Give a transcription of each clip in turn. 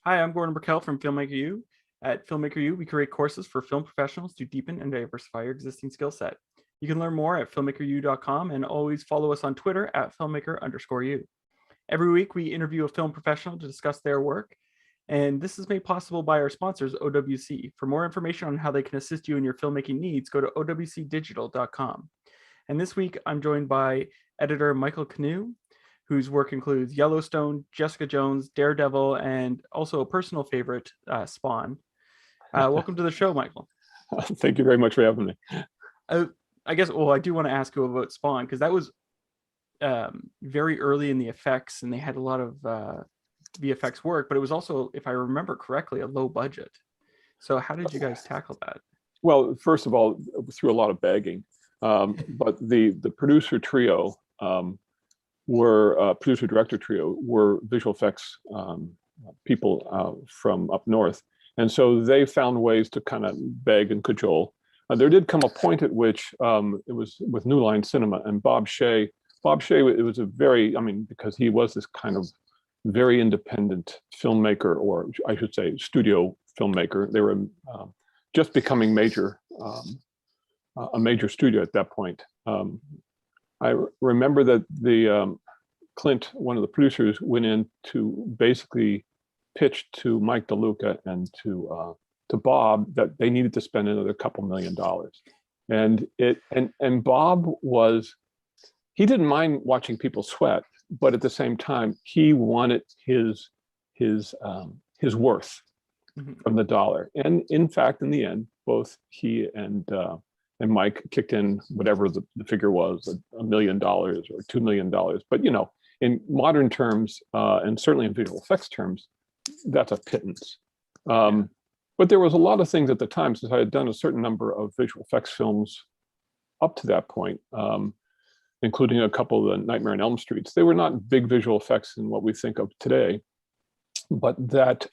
Hi, I'm Gordon Burkell from Filmmaker U. At Filmmaker U, we create courses for film professionals to deepen and diversify your existing skill set. You can learn more at filmmakeru.com and always follow us on Twitter at filmmaker_u. Every week, we interview a film professional to discuss their work, and this is made possible by our sponsors, OWC. For more information on how they can assist you in your filmmaking needs, go to owcdigital.com. And this week, I'm joined by editor Michael Knue, whose work includes Yellowstone, Jessica Jones, Daredevil, and also a personal favorite, Spawn. Welcome to the show, Michael. Thank you very much for having me. I guess, well, I do want to ask you about Spawn, because that was very early in the effects, and they had a lot of VFX work, but it was also, if I remember correctly, a low budget. So how did you guys tackle that? Well, first of all, through a lot of begging, but the producer trio producer director trio were visual effects people from up north, and so they found ways to kind of beg and cajole. There did come a point at which it was with New Line Cinema and Bob Shea. It was a very, because he was this kind of very independent filmmaker, or I should say studio filmmaker. They were just becoming a major studio at that point. I remember that the Clint, one of the producers, went in to basically pitch to Mike DeLuca and to Bob that they needed to spend another couple $1 million. And Bob he didn't mind watching people sweat, but at the same time he wanted his worth from the dollar. And in fact, in the end, both he and Mike kicked in whatever the figure was, $1 million or $2 million. But in modern terms, and certainly in visual effects terms, that's a pittance. But there was a lot of things at the time, since I had done a certain number of visual effects films up to that point, including a couple of the Nightmare on Elm Streets. They were not big visual effects in what we think of today, but that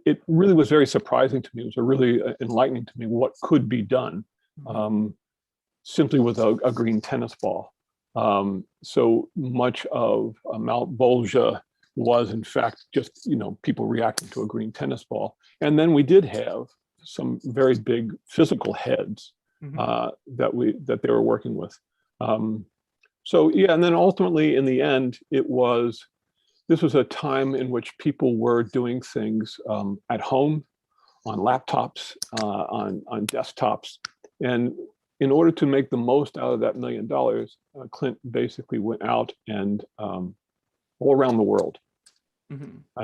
it really was very surprising to me. It was really enlightening to me what could be done simply with a green tennis ball. So much of Mount Bolgia was in fact just people reacting to a green tennis ball. And then we did have some very big physical heads that they were working with. So yeah, and then ultimately in the end, this was a time in which people were doing things at home, on laptops, on desktops. And in order to make the most out of that $1 million, Clint basically went out and all around the world.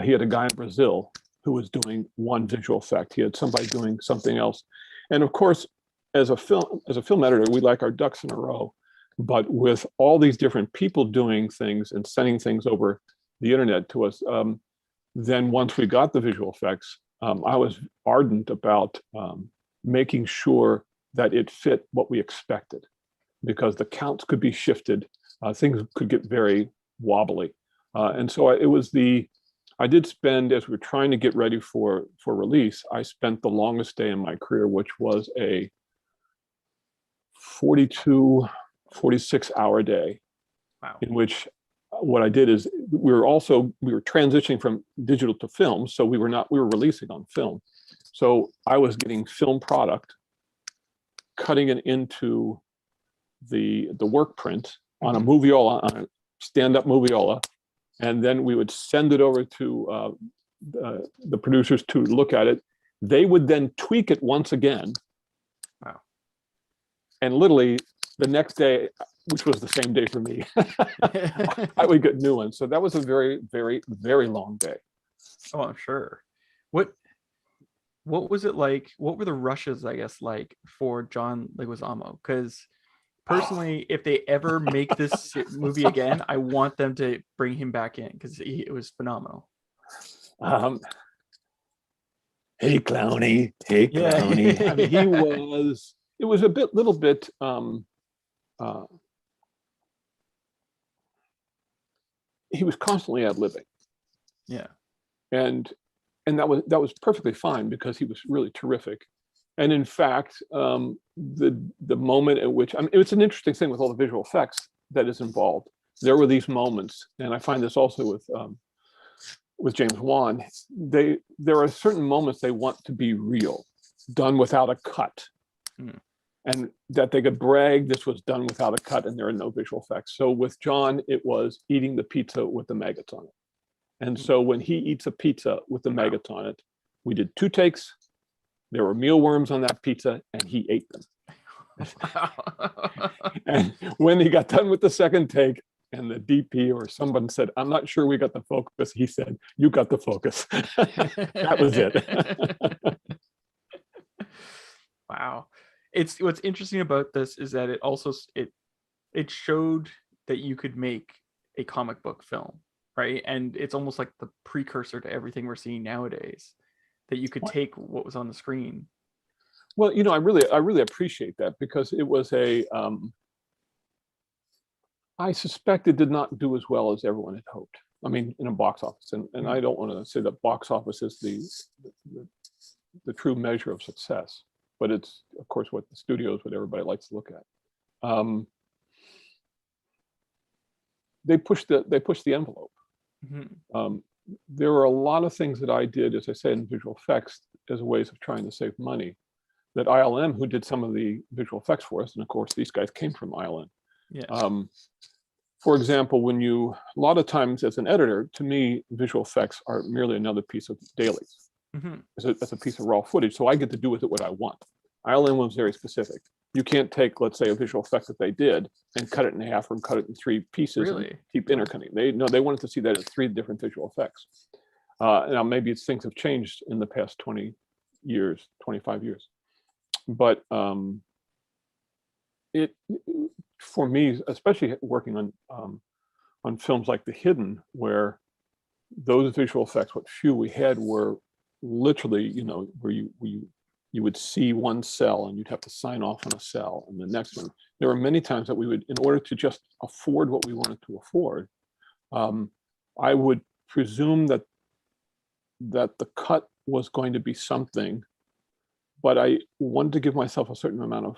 He had a guy in Brazil who was doing one visual effect. He had somebody doing something else. And of course, as a film editor, we like our ducks in a row. But with all these different people doing things and sending things over the internet to us, then once we got the visual effects, I was ardent about making sure that it fit what we expected, because the counts could be shifted, things could get very wobbly. And so I did spend, as we were trying to get ready for release, I spent the longest day in my career, which was a 42, 46-hour day. Wow. In which what I did is we were transitioning from digital to film, so we were releasing on film. So I was getting film product, cutting it into the work print on a moviola, on a stand-up moviola, and then we would send it over to the producers to look at it. They would then tweak it once again. Wow. And literally the next day, which was the same day for me, I would get new ones. So that was a very, very, very long day. Oh, I'm sure. What was it like? What were the rushes, I guess, like for John Leguizamo? Because personally, if they ever make this movie again, I want them to bring him back in, because it was phenomenal. Hey, Clowny. Hey, Clowny. Yeah. I mean, it was a little bit, he was constantly ad-libbing. Yeah. And that was perfectly fine, because he was really terrific. And in fact, the moment at which, it's an interesting thing with all the visual effects that is involved. There were these moments, and I find this also with with James Wan, there are certain moments they want to be real, done without a cut. And that they could brag this was done without a cut and there are no visual effects. So with John, it was eating the pizza with the maggots on it. And so when he eats a pizza with the maggots on it, we did 2 takes. There were mealworms on that pizza and he ate them. And when he got done with the second take and the DP or someone said, I'm not sure we got the focus, he said, you got the focus. That was it. Wow. It's what's interesting about this is that it also it showed that you could make a comic book film, right? And it's almost like the precursor to everything we're seeing nowadays, that you could take what was on the screen. Well, you know, I really appreciate that, because it was I suspect it did not do as well as everyone had hoped. I mean, in a box office, and I don't want to say that box office is the true measure of success, but it's of course what the studios, what everybody likes to look at. They pushed the envelope. There were a lot of things that I did, as I say, in visual effects as ways of trying to save money, that ILM, who did some of the visual effects for us, and of course these guys came from ILM. Yeah. For example, a lot of times as an editor, to me, visual effects are merely another piece of dailies. It's a piece of raw footage, so I get to do with it what I want. ILM was very specific. You can't take, let's say, a visual effect that they did and cut it in half or cut it in 3 pieces and keep intercutting. They wanted to see that as 3 different visual effects. Now maybe things have changed in the past 20 years, 25 years. But for me, especially working on films like The Hidden, where those visual effects, what few we had, were literally, you know, where you would see one cell and you'd have to sign off on a cell and the next one. There were many times that we would, in order to just afford what we wanted to afford, I would presume that the cut was going to be something, but I wanted to give myself a certain amount of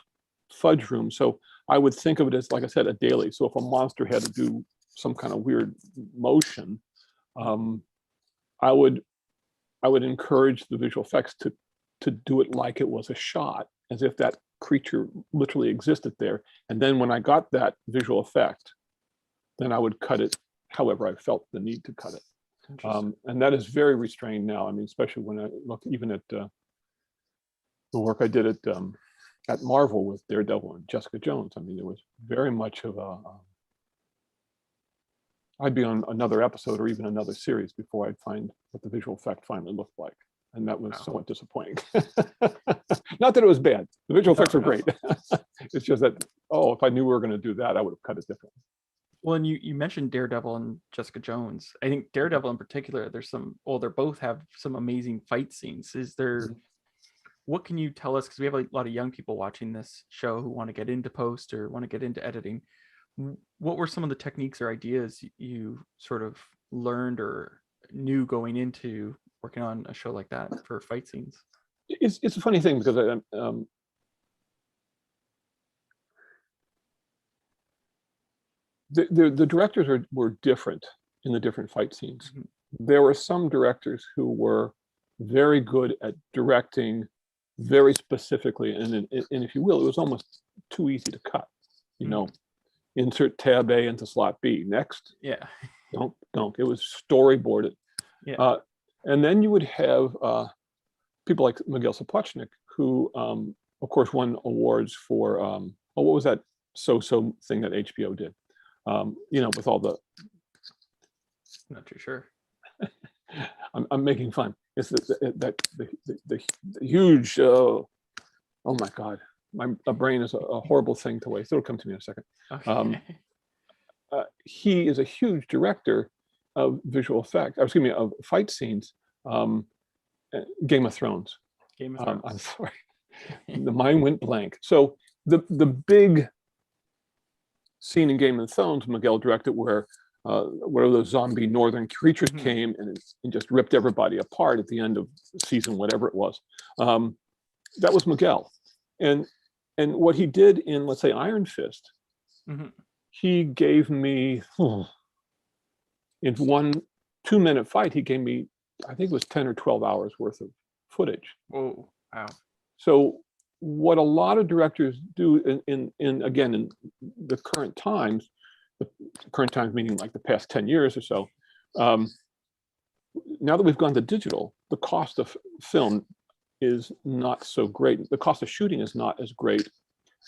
fudge room. So I would think of it as, like I said, a daily. So if a monster had to do some kind of weird motion, I would encourage the visual effects to do it like it was a shot, as if that creature literally existed there. And then when I got that visual effect, then I would cut it however I felt the need to cut it. And that is very restrained now. I mean, especially when I look even at the work I did at Marvel with Daredevil and Jessica Jones. I mean, there was very much of I'd be on another episode or even another series before I'd find what the visual effect finally looked like. And that was somewhat disappointing. Not that it was bad. The visual effects were great. It's just that, if I knew we were going to do that, I would have cut it differently. Well, and you mentioned Daredevil and Jessica Jones. I think Daredevil in particular, they both have some amazing fight scenes. What can you tell us? Because we have a lot of young people watching this show who want to get into post or want to get into editing. What were some of the techniques or ideas you sort of learned or knew going into working on a show like that for fight scenes? It's a funny thing, because the directors were different in the different fight scenes. There were some directors who were very good at directing very specifically, and if you will, it was almost too easy to cut. You know, insert tab A into slot B. Next, don't. It was storyboarded. And then you would have people like Miguel Sapochnik, who, of course, won awards for what was that so-so thing that HBO did? You know, with all the. Not too sure. I'm making fun. It's the huge. Oh my God, my brain is a horrible thing to waste. It'll come to me in a second. Okay. He is a huge director of visual effects. Excuse me, of fight scenes. Game of Thrones. I'm sorry, the mind went blank. So the big scene in Game of Thrones, Miguel directed, where those zombie northern creatures came and just ripped everybody apart at the end of season, whatever it was. That was Miguel. And what he did in, let's say, Iron Fist, he gave me, in one 2-minute fight, he gave me, I think it was 10 or 12 hours worth of footage. Whoa, wow. So what a lot of directors do in the current times meaning like the past 10 years or so, now that we've gone to digital, the cost of film is not so great. The cost of shooting is not as great.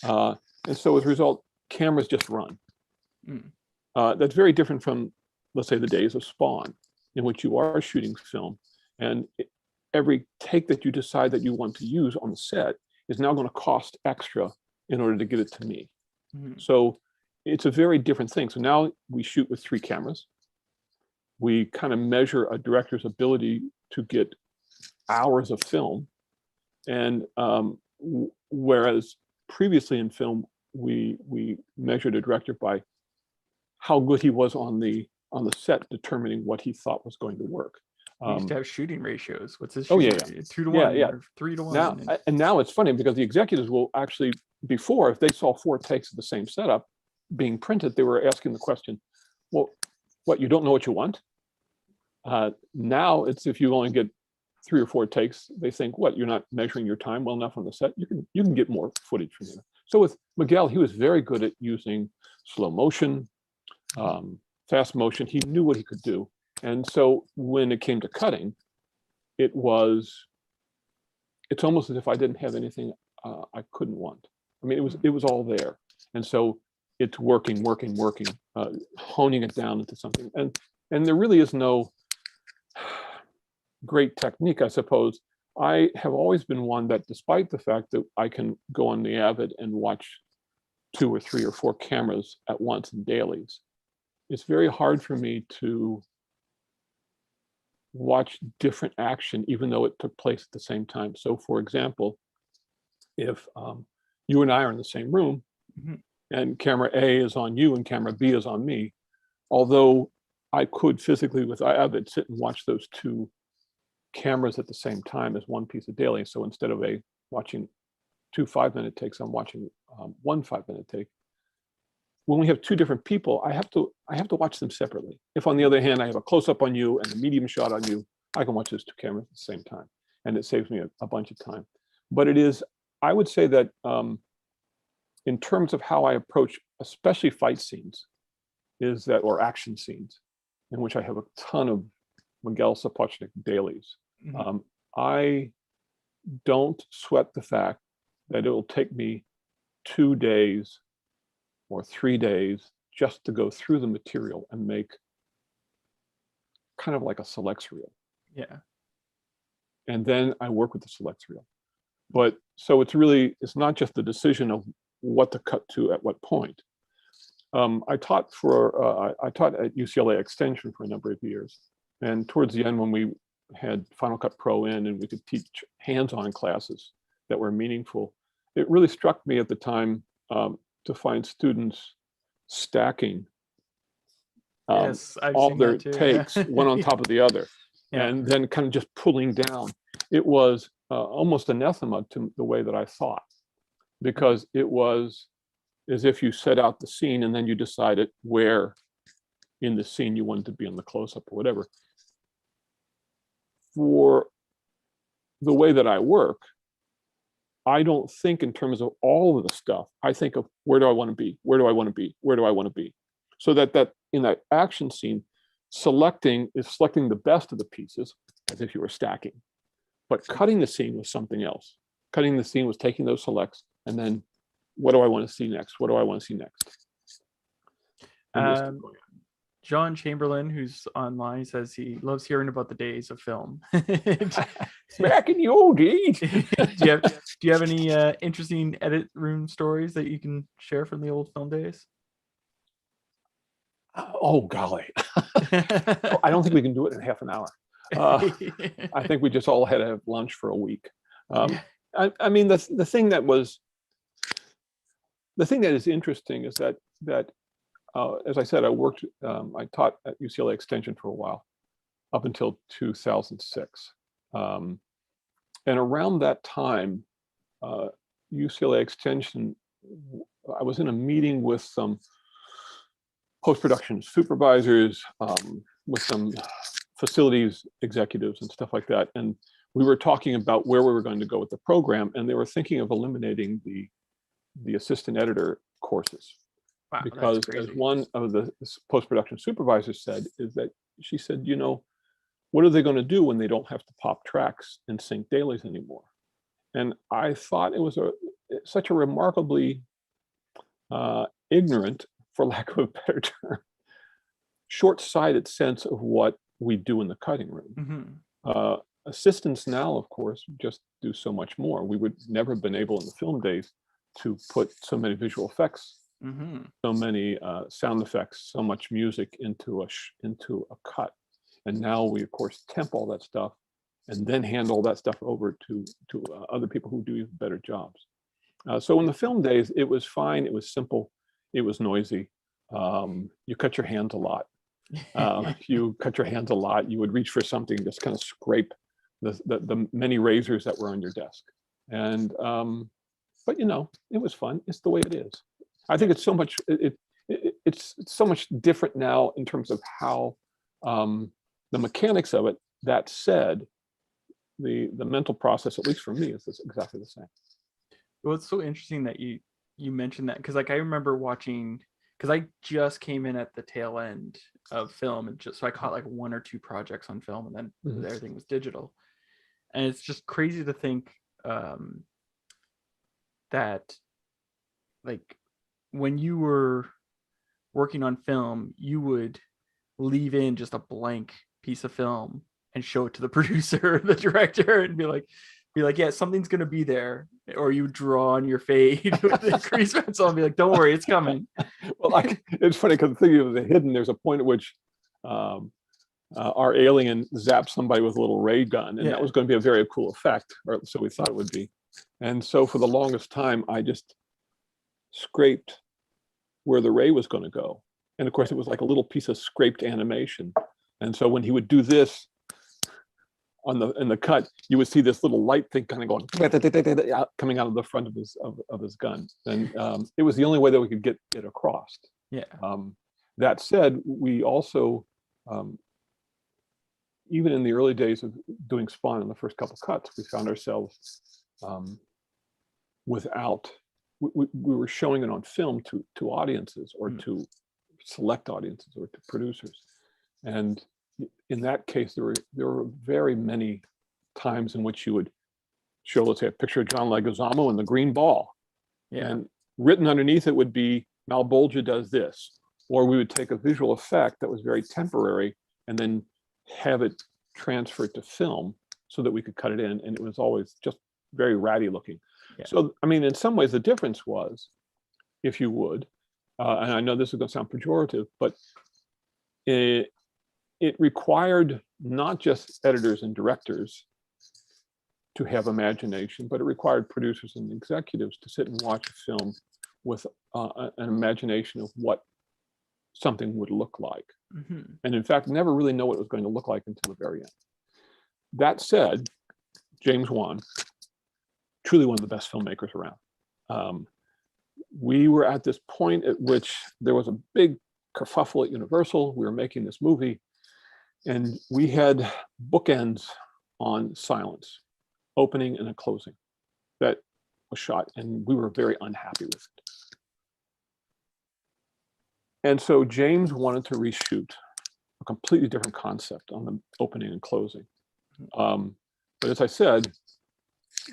And so as a result, cameras just run. That's very different from, let's say, the days of Spawn, in which you are shooting film, and every take that you decide that you want to use on the set is now going to cost extra in order to get it to me. So it's a very different thing. So now we shoot with 3 cameras. We kind of measure a director's ability to get hours of film. And whereas previously in film, we measured a director by how good he was on the set, determining what he thought was going to work. We used to have shooting ratios. What's this? Oh yeah, 2 to 1, yeah. or 3 to 1. Now, and now it's funny because the executives will actually, before, if they saw 4 takes of the same setup being printed, they were asking the question, well, what, you don't know what you want? Now it's, if you only get 3 or 4 takes, they think, what, you're not measuring your time well enough on the set? You can get more footage from there. So with Miguel, he was very good at using slow motion, fast motion. He knew what he could do. And so when it came to cutting, it's almost as if I didn't have anything I couldn't want. I mean, it was all there. And so it's working, honing it down into something. And there really is no great technique, I suppose. I have always been one that, despite the fact that I can go on the Avid and watch 2 or 3 or 4 cameras at once in dailies, it's very hard for me to watch different action, even though it took place at the same time. So for example, if you and I are in the same room, and camera A is on you and camera B is on me, although I could physically with Avid sit and watch those 2 cameras at the same time as one piece of daily. So instead of watching 2 5-minute takes, I'm watching 1 5-minute take. When we have 2 different people, I have to watch them separately. If, on the other hand, I have a close-up on you and a medium shot on you, I can watch those 2 cameras at the same time, and it saves me a bunch of time. But it is, I would say that in terms of how I approach, especially fight scenes, or action scenes, in which I have a ton of Miguel Sapochnik dailies, I don't sweat the fact that it'll take me 2 days or 3 days just to go through the material and make kind of like a selects reel. Yeah. And then I work with the selects reel. But so it's not just the decision of what to cut to at what point. I taught at UCLA Extension for a number of years. And towards the end, when we had Final Cut Pro in and we could teach hands-on classes that were meaningful, it really struck me at the time to find students stacking all their takes one on top of the other, and then kind of just pulling down. It was almost anathema to the way that I thought, because it was as if you set out the scene and then you decided where in the scene you wanted to be on the close-up or whatever. For the way that I work, I don't think in terms of all of the stuff. I think of, where do I want to be? Where do I want to be? Where do I want to be? So that in that action scene, selecting the best of the pieces as if you were stacking. But cutting the scene was something else. Cutting the scene was taking those selects and then, what do I want to see next? What do I want to see next? John Chamberlain, who's online, says he loves hearing about the days of film. Back in the old days. Do you have any interesting edit room stories that you can share from the old film days? Oh golly. I don't think we can do it in half an hour. I think we just all had to have lunch for a week. I mean, the thing that is interesting is that as I said, I taught at UCLA Extension for a while, up until 2006. And around that time, UCLA Extension, I was in a meeting with some post-production supervisors, with some facilities executives and stuff like that. And we were talking about where we were going to go with the program, and they were thinking of eliminating the assistant editor courses. Wow, Because that's as crazy. one of the post-production supervisors said, she said, what are they going to do when they don't have to pop tracks and sync dailies anymore? And I thought it was such a remarkably ignorant, for lack of a better term, short-sighted sense of what we do in the cutting room. Mm-hmm. Assistants now, of course, just do so much more. We would never have been able in the film days to put so many visual effects, so many sound effects, so much music into a cut. And now we, of course, temp all that stuff and then hand all that stuff over to other people who do even better jobs. So in the film days, it was fine. It was simple. It was noisy. You cut your hands a lot. You cut your hands a lot. You would reach for something, just kind of scrape the many razors that were on your desk. And but it was fun. It's the way it is. I think it's so much. It's so much different now in terms of how the mechanics of it. That said, the mental process, at least for me, is exactly the same. Well, it's so interesting that you mentioned that, because like I remember watching, because I just came in at the tail end of film, and so I caught like 1 or 2 projects on film, and then everything was digital. And it's just crazy to think that like when you were working on film, you would leave in just a blank piece of film and show it to the producer, the director, and be like, yeah, something's gonna be there. Or you draw on your fade with the crease pencil and be like, don't worry, it's coming. Well, it's funny because thinking of the hidden, there's a point at which our alien zapped somebody with a little ray gun, and that was going to be a very cool effect, or so we thought it would be. And so for the longest time, I just scraped where the ray was going to go. And of course, it was like a little piece of scraped animation. And so when he would do this in the cut, you would see this little light thing kind of going coming out of the front of his gun. And it was the only way that we could get it across. Yeah. That said, we also, even in the early days of doing Spawn in the first couple cuts, we found ourselves without, we were showing it on film to audiences, or to select audiences, or to producers. And in that case, there were very many times in which you would show, let's say, a picture of John Leguizamo and the green ball. Yeah. And written underneath it would be, Malbolgia does this. Or we would take a visual effect that was very temporary and then have it transferred to film so that we could cut it in. And it was always just very ratty looking. Yeah. So, I mean, in some ways, the difference was, if you would, and I know this is going to sound pejorative, but it required not just editors and directors to have imagination, but it required producers and executives to sit and watch a film with an imagination of what something would look like. And in fact, never really know what it was going to look like until the very end. That said, James Wan, truly one of the best filmmakers around. We were at this point at which there was a big kerfuffle at Universal. We were making this movie, and we had bookends on silence, opening and a closing, that was shot, and we were very unhappy with it. And so James wanted to reshoot a completely different concept on the opening and closing. But as I said,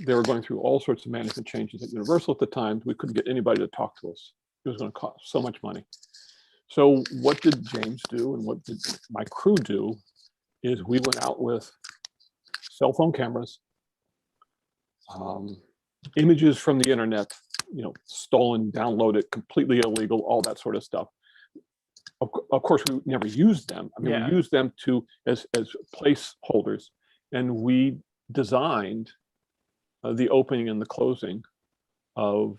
they were going through all sorts of management changes at Universal at the time. We couldn't get anybody to talk to us. It was going to cost so much money. So what did James do, and what did my crew do, is we went out with cell phone cameras, images from the internet, stolen, downloaded, completely illegal, all that sort of stuff. Of course, we never used them. I mean, we used them as placeholders, and we designed the opening and the closing of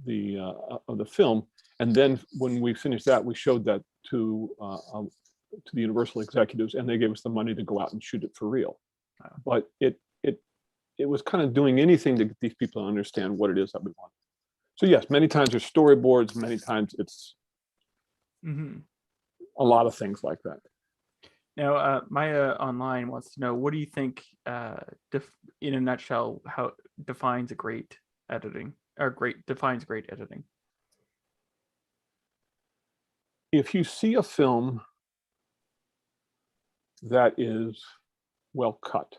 the film. And then when we finished that, we showed that to the Universal executives, and they gave us the money to go out and shoot it for real. But it was kind of doing anything to get these people to understand what it is that we want. So yes, many times there's storyboards, many times it's a lot of things like that. Now, Maya online wants to know, what do you think, in a nutshell, how defines a great editing, or defines great editing? If you see a film that is well cut,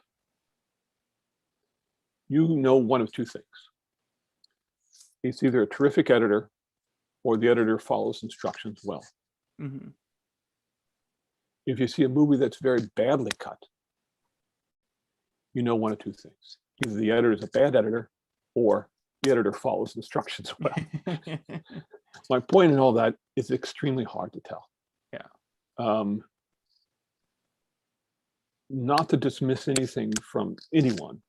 you know one of two things. It's either a terrific editor or the editor follows instructions well. Mm-hmm. If you see a movie that's very badly cut, you know one of two things. Either the editor is a bad editor or the editor follows instructions well. My point in all that is extremely hard to tell. Yeah. Not to dismiss anything from anyone,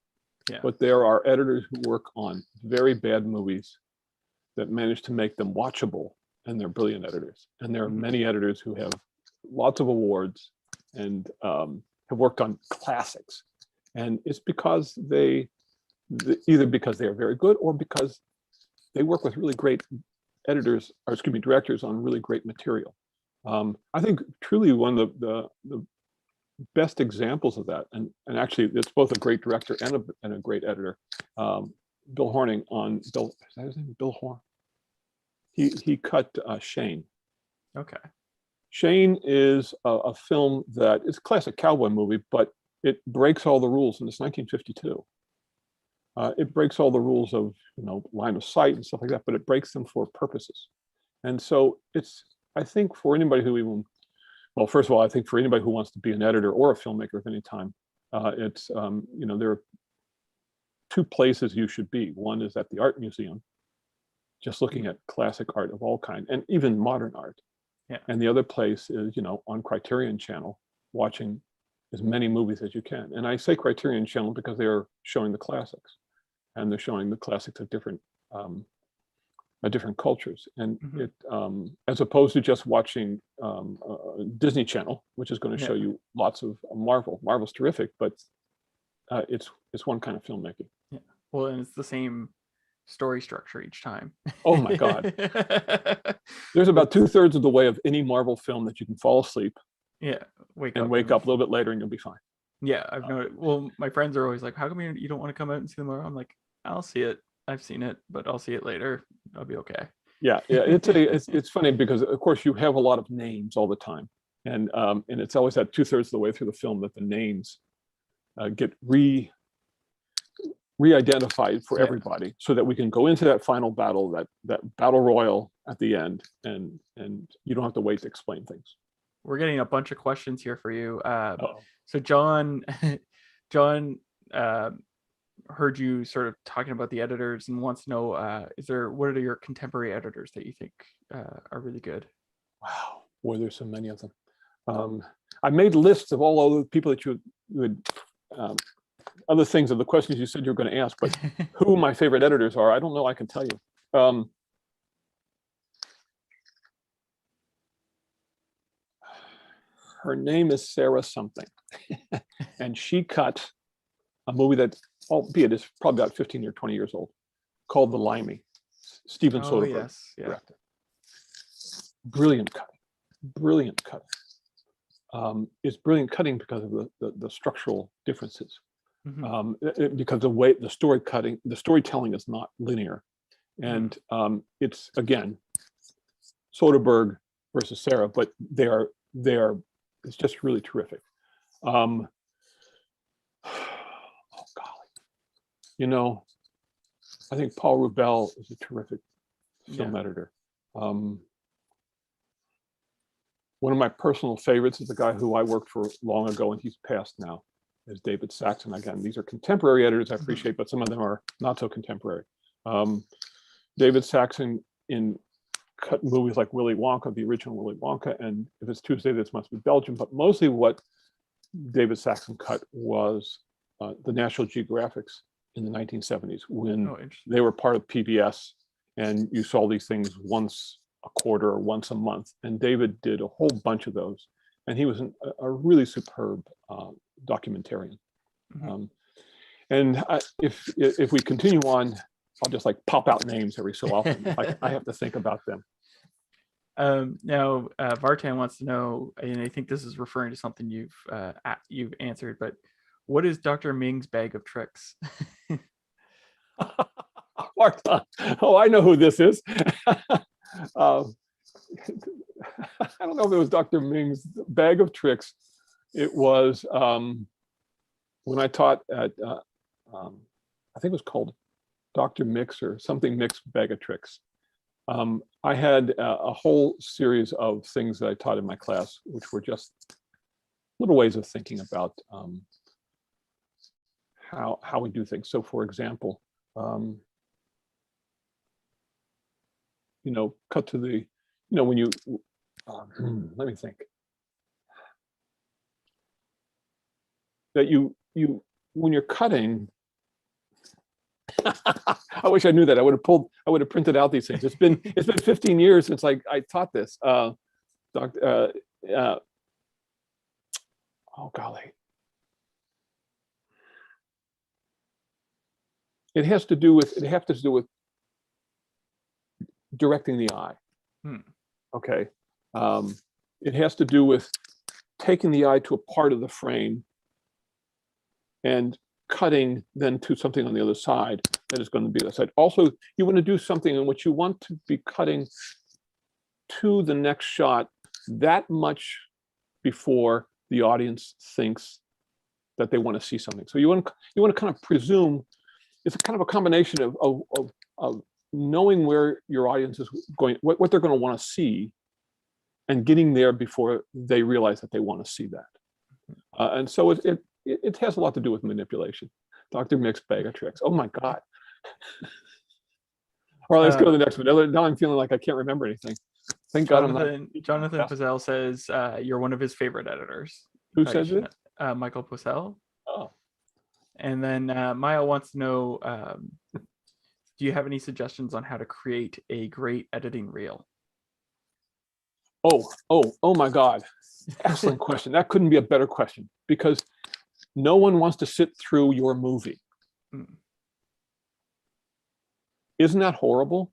Yeah. but there are editors who work on very bad movies that manage to make them watchable, and they're brilliant editors. And there are many editors who have lots of awards and have worked on classics. And it's because either because they are very good or because they work with really great editors, or excuse me, directors on really great material. I think truly one of the best examples of that, and actually it's both a great director and a great editor, Bill Horning on Bill, is that his name? Bill Horn. He cut Shane. Okay. Shane is a film that is a classic cowboy movie, but it breaks all the rules, and it's 1952. It breaks all the rules of line of sight and stuff like that, but it breaks them for purposes. And so it's, I think, for anybody who even, well, first of all, I think for anybody who wants to be an editor or a filmmaker of any time, it's there are two places you should be. One is at the art museum, just looking at classic art of all kind, and even modern art. Yeah. And the other place is, on Criterion Channel, watching as many movies as you can. And I say Criterion Channel because they are showing the classics, and they're showing the classics of different cultures. And it, as opposed to just watching Disney Channel, which is going to show you lots of Marvel. Marvel's terrific, but it's one kind of filmmaking. Yeah. Well, and it's the same story structure each time. Oh my God. There's about 2/3 of the way of any Marvel film that you can fall asleep. Yeah. Wake up a little bit later and you'll be fine. Yeah. I've noticed. Well, my friends are always like, how come you don't want to come out and see them? I'm like, I'll see it. I've seen it, but I'll see it later. I'll be okay. Yeah. It's funny because of course you have a lot of names all the time. And it's always that 2/3 of the way through the film that the names get re-identified for everybody, so that we can go into that final battle, that battle royal at the end, and you don't have to wait to explain things. We're getting a bunch of questions here for you. So John heard you sort of talking about the editors and wants to know, what are your contemporary editors that you think are really good? Wow, boy, there's so many of them. I made lists of all the people that you would other things of the questions you said you were going to ask, but who my favorite editors are, I don't know. I can tell you. Her name is Sarah something, and she cut a movie that, albeit is probably about 15 or 20 years old, called The Limey. Steven Soderbergh directed. Brilliant cutting. It's brilliant cutting because of the structural differences. Because the way the storytelling is not linear, and it's again Soderbergh versus Sarah, but they are it's just really terrific. Oh golly, I think Paul Rubel is a terrific film editor. One of my personal favorites is a guy who I worked for long ago, and he's passed now, is David Saxon. Again, these are contemporary editors I appreciate, but some of them are not so contemporary. David Saxon cut movies like Willy Wonka, the original Willy Wonka, and if it's Tuesday, this must be Belgium. But mostly what David Saxon cut was the National Geographics in the 1970s, when they were part of PBS, and you saw these things once a quarter or once a month. And David did a whole bunch of those, and he was a really superb documentarian. And if we continue on, I'll just pop out names every so often. I have to think about them. Now, Vartan wants to know, and I think this is referring to something you've answered, but what is Dr. Ming's bag of tricks? Oh, I know who this is. I don't know if it was Dr. Ming's bag of tricks. It was when I taught at, I think it was called Dr. Mix or something Mix Bag of Tricks. I had a whole series of things that I taught in my class, which were just little ways of thinking about how we do things. So, for example, cut to the, when you, let me think, that you when you're cutting, I wish I knew that. I would have printed out these things. It's been 15 years since I taught this. Oh golly. It has to do with directing the eye. Okay. It has to do with taking the eye to a part of the frame and cutting then to something on the other side that is going to be the side. Also, you want to do something in which you want to be cutting to the next shot that much before the audience thinks that they want to see something. So you want to kind of presume it's a kind of a combination of knowing where your audience is going, what they're going to want to see, and getting there before they realize that they want to see that. And so it has a lot to do with manipulation. Dr. Mixed Bag of Tricks. Oh my God. All right, let's go to the next one. Now I'm feeling like I can't remember anything. Thank God I'm not. Jonathan Pazell says you're one of his favorite editors. Who says it? Michael Pazell. Oh. And then Maya wants to know, do you have any suggestions on how to create a great editing reel? Oh my God. Excellent question. That couldn't be a better question, because no one wants to sit through your movie. Isn't that horrible?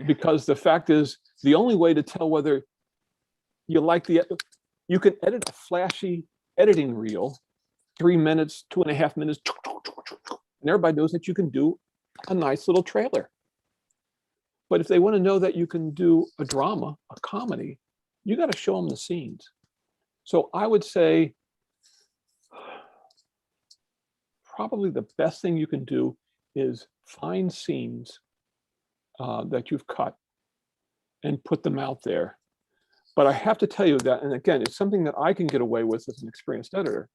Because the fact is, the only way to tell whether you like you can edit a flashy editing reel, 3 minutes, 2.5 minutes, and everybody knows that you can do a nice little trailer. But if they want to know that you can do a drama, a comedy, you got to show them the scenes. So I would say probably the best thing you can do is find scenes that you've cut and put them out there. But I have to tell you that, and again, it's something that I can get away with as an experienced editor,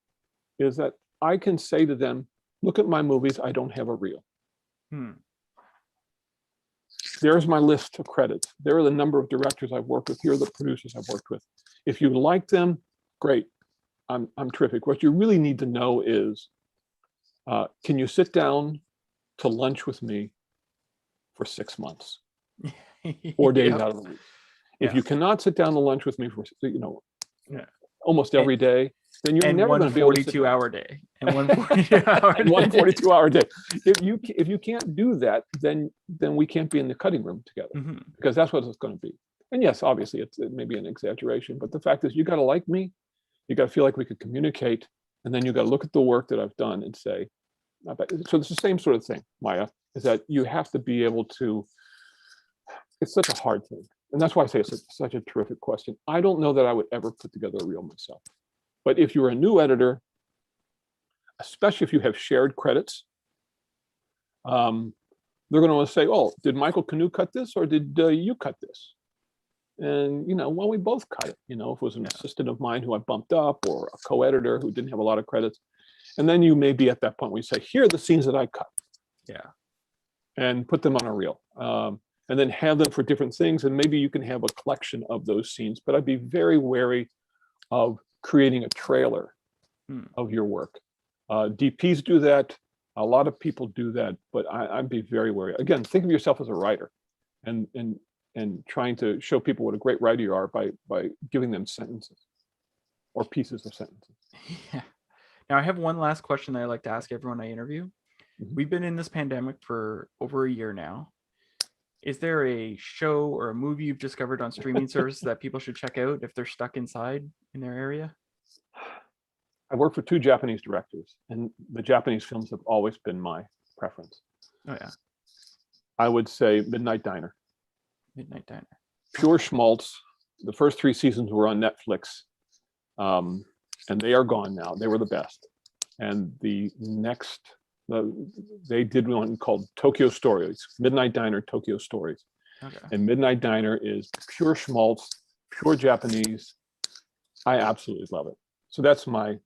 is that I can say to them, look at my movies, I don't have a reel. There's my list of credits. There are the number of directors I've worked with. Here are the producers I've worked with. If you like them, great. I'm terrific. What you really need to know is, can you sit down to lunch with me for 6 months, 4 days out of the week? If you cannot sit down to lunch with me for almost every day, then you're never going to be able to sit down. 42-hour day and 142-hour day. If you can't do that, then we can't be in the cutting room together, because that's what it's going to be. And yes, obviously it may be an exaggeration, but the fact is, you got to like me, you got to feel like we could communicate, and then you got to look at the work that I've done and say, so it's the same sort of thing, Maya, is that you have to be able to. It's such a hard thing, and that's why I say it's such a terrific question. I don't know that I would ever put together a reel myself. But if you're a new editor, especially if you have shared credits, they're going to want to say, oh, did Michael Knue cut this, or did you cut this? And, well, we both cut it. If it was an assistant of mine who I bumped up, or a co-editor who didn't have a lot of credits. And then you may be at that point where you say, here are the scenes that I cut. Yeah. And put them on a reel. And then have them for different things. And maybe you can have a collection of those scenes. But I'd be very wary of creating a trailer of your work. DPs do that. A lot of people do that, but I'd be very wary. Again, think of yourself as a writer, and trying to show people what a great writer you are by giving them sentences or pieces of sentences. Yeah. Now I have one last question that I like to ask everyone I interview. We've been in this pandemic for over a year now, is there a show or a movie you've discovered on streaming service that people should check out if they're stuck inside in their area? I work for 2 Japanese directors, and the Japanese films have always been my preference. Oh yeah, I would say Midnight Diner. Midnight Diner. Pure schmaltz. The first 3 seasons were on Netflix, and they are gone now. They were the best. And the next, they did one called Tokyo Stories, Midnight Diner, Tokyo Stories. Okay. And Midnight Diner is pure schmaltz, pure Japanese. I absolutely love it. So that's my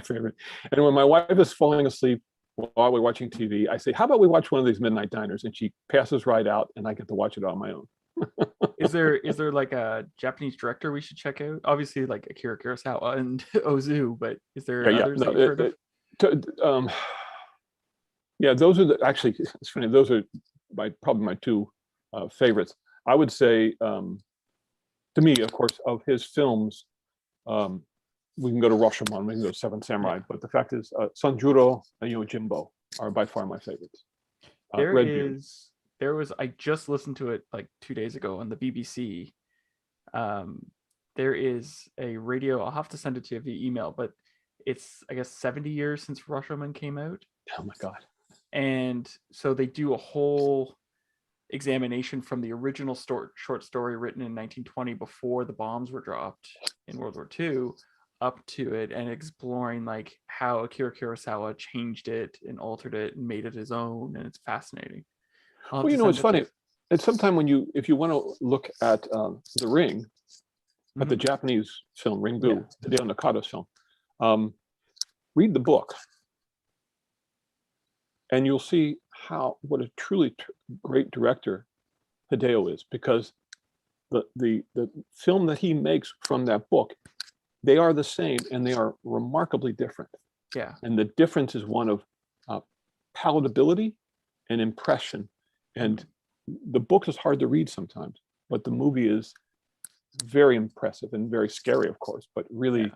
favorite. And when my wife is falling asleep while we're watching TV, I say, how about we watch one of these Midnight Diners? And she passes right out, and I get to watch it on my own. Is there like a Japanese director we should check out? Obviously, like Akira Kurosawa and Ozu, but is there others that you've heard of? Yeah, those are actually, it's funny. Those are probably my 2 favorites. I would say, to me, of course, of his films, we can go to Rashomon, we can go to Seven Samurai, but the fact is, Sanjuro and Yojimbo are by far my favorites. I just listened to it like 2 days ago on the BBC. There is a radio, I'll have to send it to you via email, but it's, I guess, 70 years since Rashomon came out. Oh my God. And so they do a whole examination from the original short story written in 1920 before the bombs were dropped in World War II up to it, and exploring like how Akira Kurosawa changed it and altered it and made it his own. And it's fascinating. Well, it's funny. It's sometime if you want to look at The Ring, at the Japanese film Ringu, Hideo Nakato's film, read the book, and you'll see what a truly great director Hideo is, because the film that he makes from that book, they are the same and they are remarkably different. Yeah. And the difference is one of palatability and impression. And the book is hard to read sometimes, but the movie is very impressive and very scary, of course, but really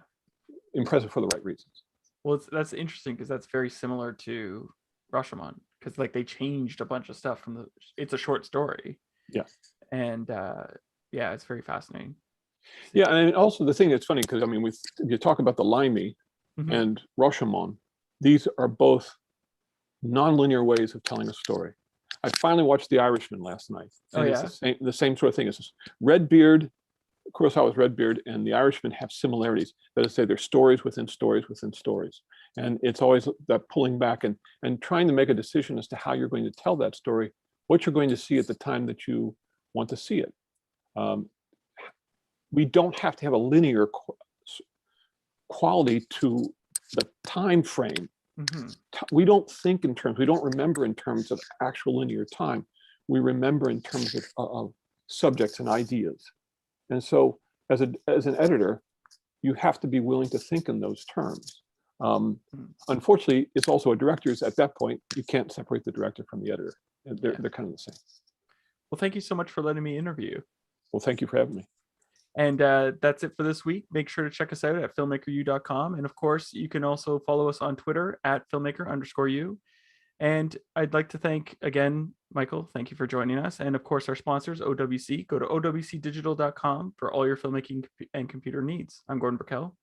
impressive for the right reasons. Well, that's interesting because that's very similar to Rashomon, because like they changed a bunch of stuff from it's a short story. Yeah. And it's very fascinating. Yeah, and also the thing that's funny, because I mean, you talk about the Limey and Rashomon, these are both nonlinear ways of telling a story. I finally watched The Irishman last night. And it's the same sort of thing. It's Redbeard, Kurosawa's Redbeard, and The Irishman have similarities. That is to say, they're stories within stories within stories. And it's always that pulling back and trying to make a decision as to how you're going to tell that story, what you're going to see at the time that you want to see it. We don't have to have a linear quality to the time frame. We don't think in terms, we don't remember in terms of actual linear time. We remember in terms of subjects and ideas. And so as an editor, you have to be willing to think in those terms. Unfortunately, it's also a director's, at that point, you can't separate the director from the editor. They're kind of the same. Well, thank you so much for letting me interview you. Well, thank you for having me. And that's it for this week. Make sure to check us out at filmmakeru.com. And of course, you can also follow us on Twitter at filmmaker_u. And I'd like to thank again, Michael, thank you for joining us. And of course, our sponsors, OWC. Go to owcdigital.com for all your filmmaking and computer needs. I'm Gordon Burkell.